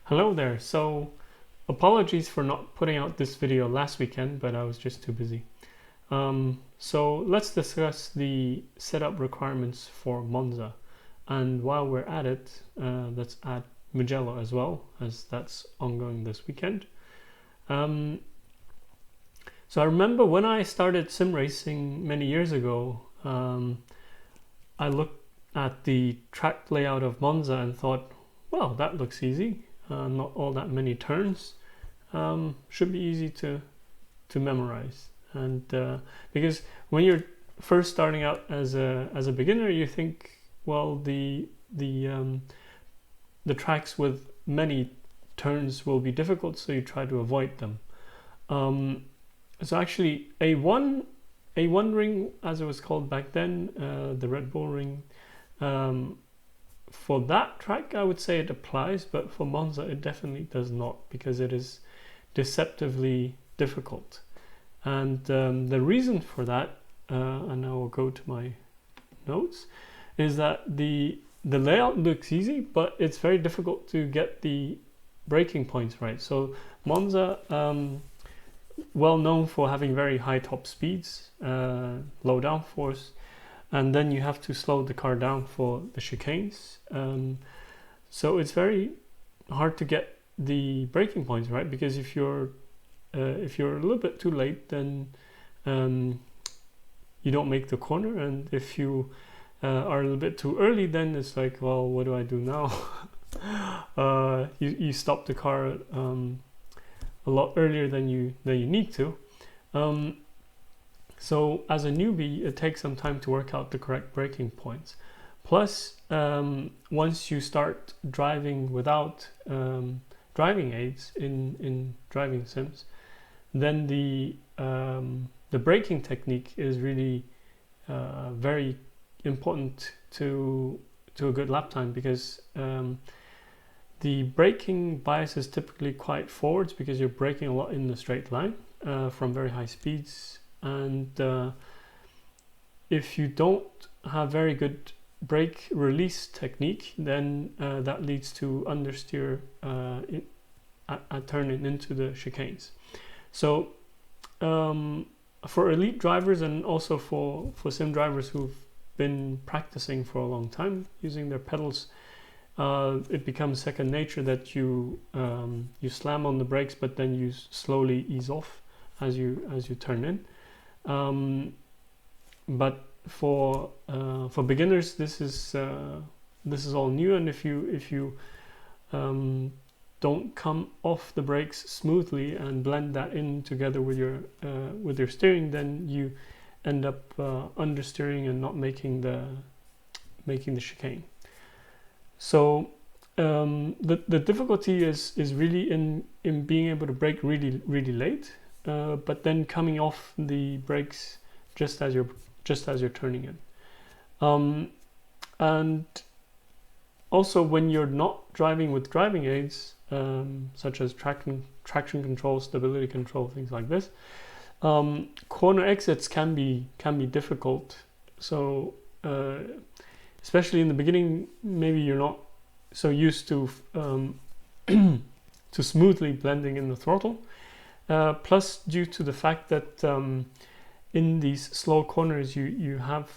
Hello there. So, apologies for not putting out this video last weekend, but I was just too busy. So let's discuss the setup requirements for Monza. And while we're at it, let's add Mugello as well, as that's ongoing this weekend. So I remember when I started sim racing many years ago, I looked at the track layout of Monza and thought, well, that looks easy. Not all that many turns. Should be easy to memorize. And because when you're first starting out as a beginner, you think, well, the tracks with many turns will be difficult, so you try to avoid them. So actually, A1 ring, as it was called back then, the Red Bull ring. For that track, I would say it applies, but for Monza, it definitely does not, because it is deceptively difficult. And the reason for that, and I will go to my notes, is that the layout looks easy, but it's very difficult to get the braking points right. So Monza, well known for having very high top speeds, low downforce, and then you have to slow the car down for the chicanes. So it's very hard to get the braking points right, because if you're a little bit too late, then you don't make the corner, and if you are a little bit too early, then it's like, well, what do I do now? You stop the car a lot earlier than you need to. So as a newbie, it takes some time to work out the correct braking points. Plus, once you start driving without driving aids in driving sims, then the braking technique is really very important to a good lap time, because the braking bias is typically quite forwards, because you're braking a lot in the straight line from very high speeds. And if you don't have very good brake release technique, then that leads to understeer at turning into the chicanes. So for elite drivers, and also for sim drivers who've been practicing for a long time using their pedals, it becomes second nature that you slam on the brakes, but then you slowly ease off as you turn in. But for beginners, this is all new, and if you don't come off the brakes smoothly and blend that in together with your steering, then you end up understeering and not making the chicane. So the difficulty is really in being able to brake really late, but then coming off the brakes just as you're turning in. And also, when you're not driving with driving aids, such as traction control, stability control, things like this, corner exits can be difficult. So especially in the beginning, maybe you're not so used to to smoothly blending in the throttle. Plus, due to the fact that in these slow corners you have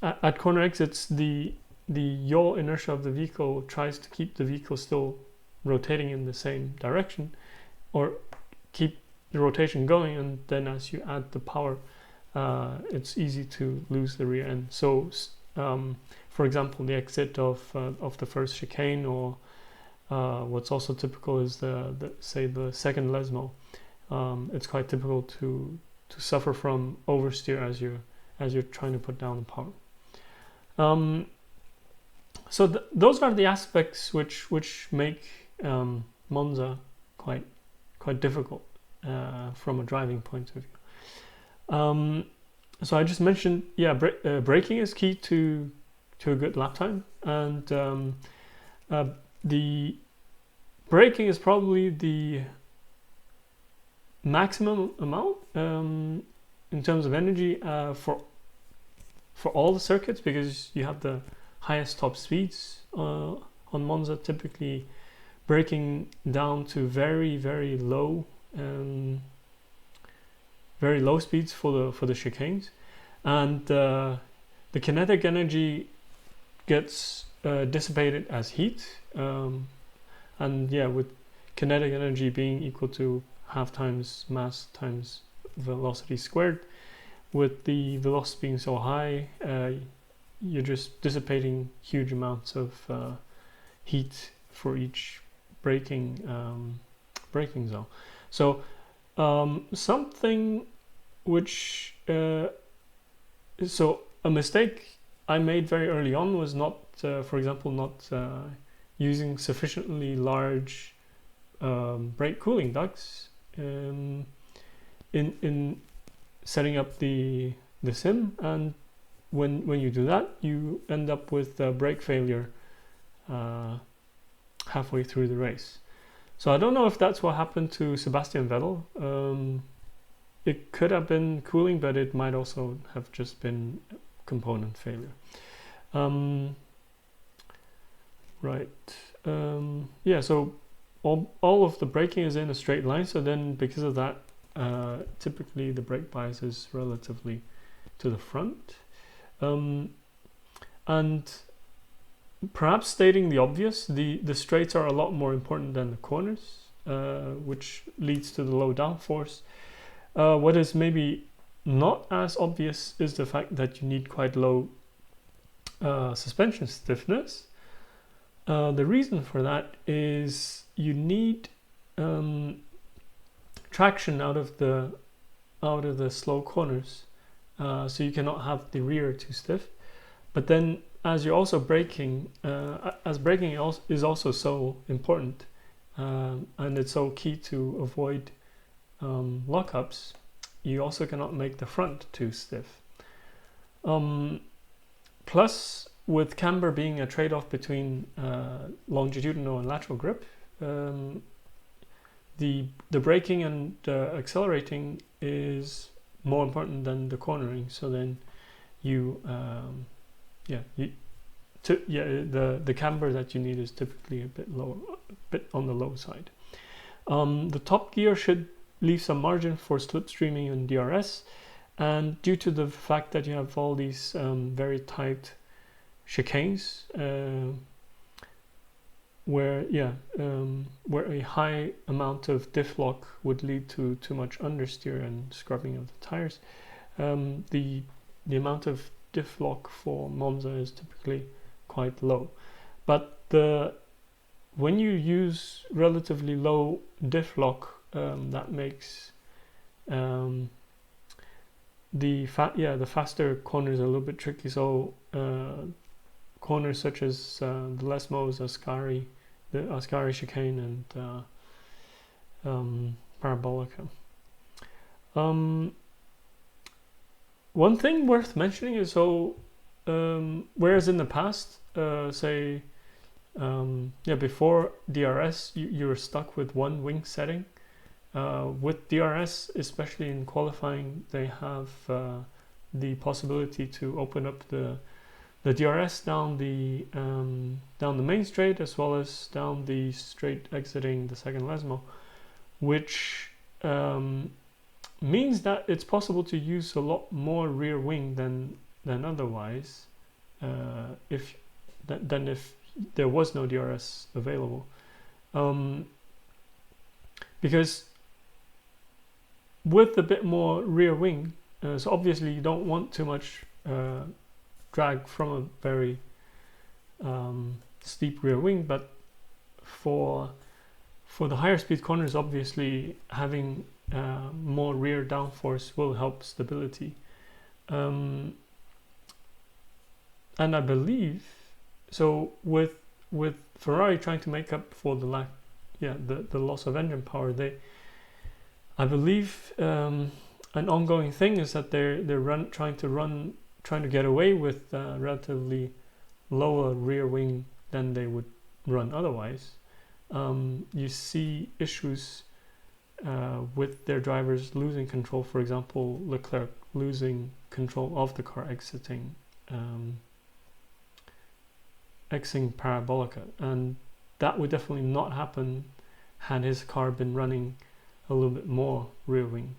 at corner exits, the yaw inertia of the vehicle tries to keep the vehicle still rotating in the same direction, or keep the rotation going, and then as you add the power, it's easy to lose the rear end. So for example, the exit of the first chicane, or what's also typical is the second Lesmo. It's quite typical to suffer from oversteer as you're trying to put down the power. So those are the aspects which make Monza quite difficult from a driving point of view. So I just mentioned, braking is key to a good lap time, and the braking is probably the maximum amount in terms of energy for all the circuits, because you have the highest top speeds on Monza, typically braking down to very low speeds for the chicanes, and the kinetic energy gets dissipated as heat, and yeah, with kinetic energy being equal to half times mass times velocity squared, with the velocity being so high, you're just dissipating huge amounts of heat for each braking zone. So something which so a mistake I made very early on was not, for example, not using sufficiently large brake cooling ducts in setting up the sim, and when you do that, you end up with brake failure halfway through the race. So I don't know if that's what happened to Sebastian Vettel. It could have been cooling, but it might also have just been component failure. Right. Yeah, so all of the braking is in a straight line, so then because of that, typically the brake bias is relatively to the front. And perhaps stating the obvious, the straights are a lot more important than the corners, which leads to the low downforce. What is maybe not as obvious is the fact that you need quite low suspension stiffness. The reason for that is you need traction out of the slow corners, so you cannot have the rear too stiff. But then, as you're also braking, as braking is also so important, and it's so key to avoid lockups, you also cannot make the front too stiff. Plus, with camber being a trade-off between longitudinal and lateral grip, the braking and accelerating is more important than the cornering. So then the camber that you need is typically a bit lower, a bit on the low side. The top gear should leave some margin for slipstreaming and DRS, and due to the fact that you have all these very tight chicanes, where a high amount of diff lock would lead to too much understeer and scrubbing of the tires, the amount of diff lock for Monza is typically quite low. But when you use relatively low diff lock, that makes the faster corners a little bit tricky. So corners such as the Lesmos, the Ascari chicane, and Parabolica. One thing worth mentioning is, whereas in the past, before DRS, you were stuck with one wing setting. With DRS, especially in qualifying, they have the possibility to open up the DRS down the main straight, as well as down the straight exiting the second Lesmo, which means that it's possible to use a lot more rear wing than otherwise, if there was no DRS available, because with a bit more rear wing, so obviously you don't want too much drag from a very steep rear wing, but for the higher speed corners, obviously having more rear downforce will help stability. And I believe, so with Ferrari trying to make up for the loss of engine power, I believe an ongoing thing is that they're trying to get away with relatively lower rear wing than they would run otherwise. You see issues with their drivers losing control. For example, Leclerc losing control of the car exiting Xing Parabolica, and that would definitely not happen had his car been running a little bit more rear wing.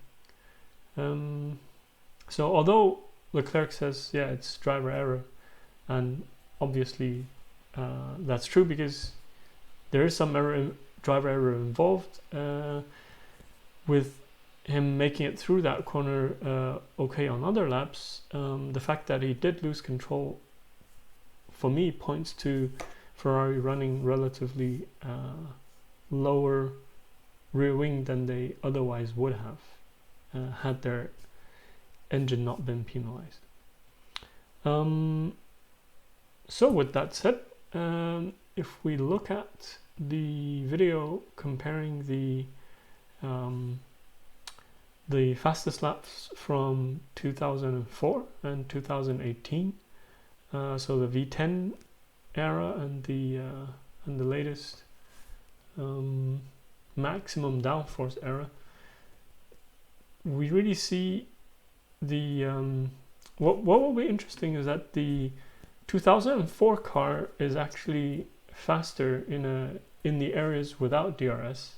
So although Leclerc says, yeah, it's driver error, and obviously that's true because there is some driver error involved with him making it through that corner okay on other laps. The fact that he did lose control, for me, points to Ferrari running relatively lower rear wing than they otherwise would have had their engine not been penalized. So with that said, if we look at the video comparing the fastest laps from 2004 and 2018, so the V10 era and the latest maximum downforce era, we really see the what will be interesting is that the 2004 car is actually faster in the areas without DRS.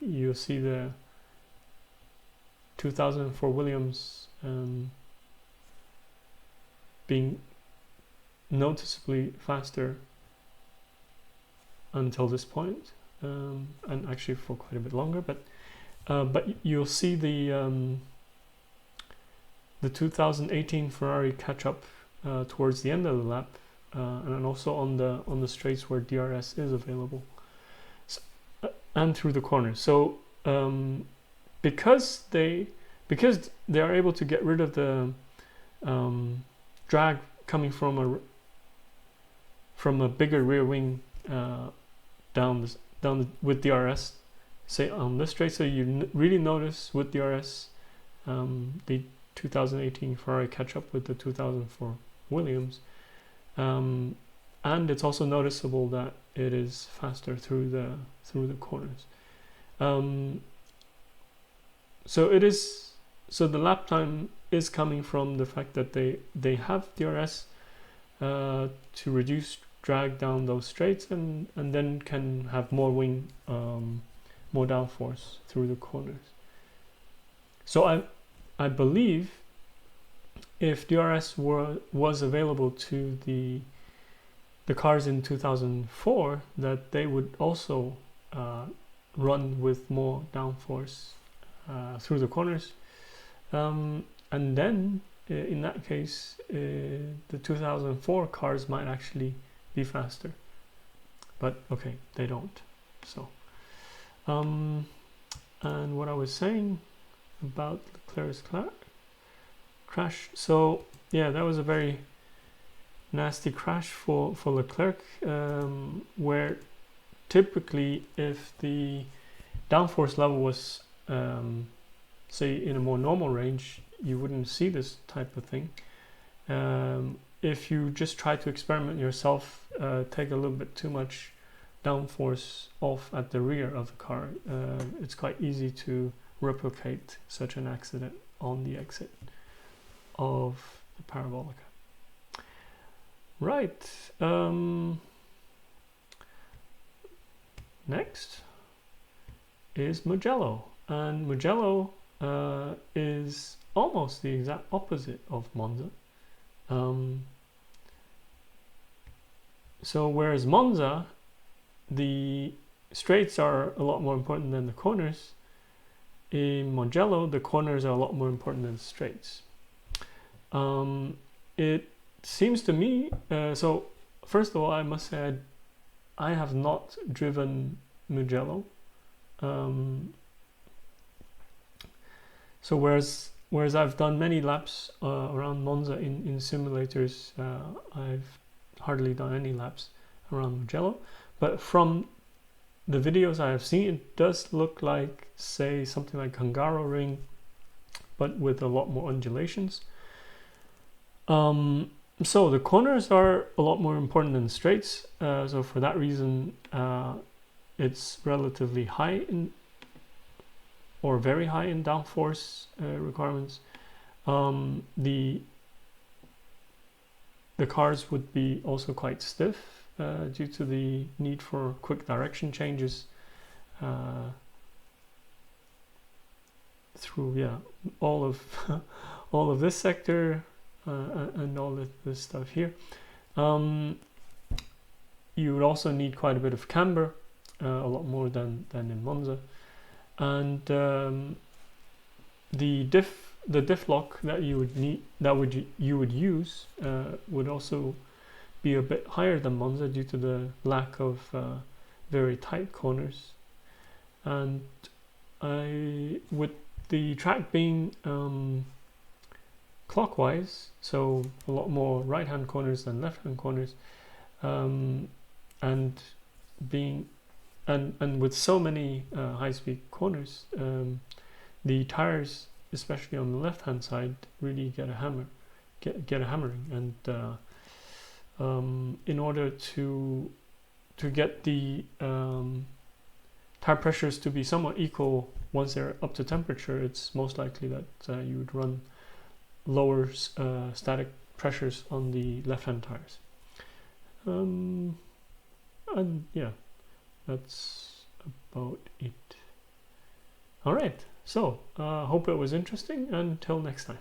You'll see the 2004 Williams being noticeably faster until this point, and actually for quite a bit longer. But you'll see the 2018 Ferrari catch up towards the end of the lap, and also on the straights where DRS is available, and through the corners. So because they are able to get rid of the drag coming from a bigger rear wing down with DRS, say on this straight, so you really notice with DRS the 2018 Ferrari catch up with the 2004 Williams, and it's also noticeable that it is faster through the corners. So the lap time is coming from the fact that they have DRS to reduce drag down those straights, and then can have more wing, more downforce through the corners. So I believe if DRS was available to the cars in 2004, that they would also run with more downforce through the corners, and then in that case the 2004 cars might actually be faster, but okay, they don't. So and what I was saying about Leclerc's crash, so yeah, that was a very nasty crash for Leclerc, where typically if the downforce level was say in a more normal range, you wouldn't see this type of thing. If you just try to experiment yourself, take a little bit too much downforce off at the rear of the car, it's quite easy to replicate such an accident on the exit of the Parabolica. Right, next is Mugello, and Mugello is almost the exact opposite of Monza. So whereas Monza, the straights are a lot more important than the corners, in Mugello the corners are a lot more important than the straights. It seems to me, so first of all, I must say I have not driven Mugello. So whereas I've done many laps around Monza in simulators, I've hardly done any laps around Mugello. But from the videos I have seen, it does look like, say, something like Hungaroring, but with a lot more undulations. So the corners are a lot more important than the straights. So for that reason, it's relatively high in, or very high in downforce requirements. The the cars would be also quite stiff due to the need for quick direction changes through all of all of this sector and all of this stuff here. You would also need quite a bit of camber, a lot more than in Monza, and the diff lock that you would need, you would use, would also be a bit higher than Monza due to the lack of very tight corners. And with the track being clockwise, so a lot more right-hand corners than left-hand corners, and with so many high-speed corners, the tires, especially on the left-hand side, really get a hammering, and in order to get the tire pressures to be somewhat equal once they're up to temperature, it's most likely that you would run lower static pressures on the left-hand tires. And yeah, that's about it. All right, so hope it was interesting. Until next time.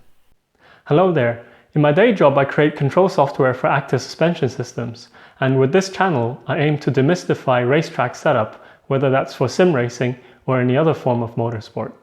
Hello there. In my day job, I create control software for active suspension systems, and with this channel, I aim to demystify racetrack setup, whether that's for sim racing or any other form of motorsport.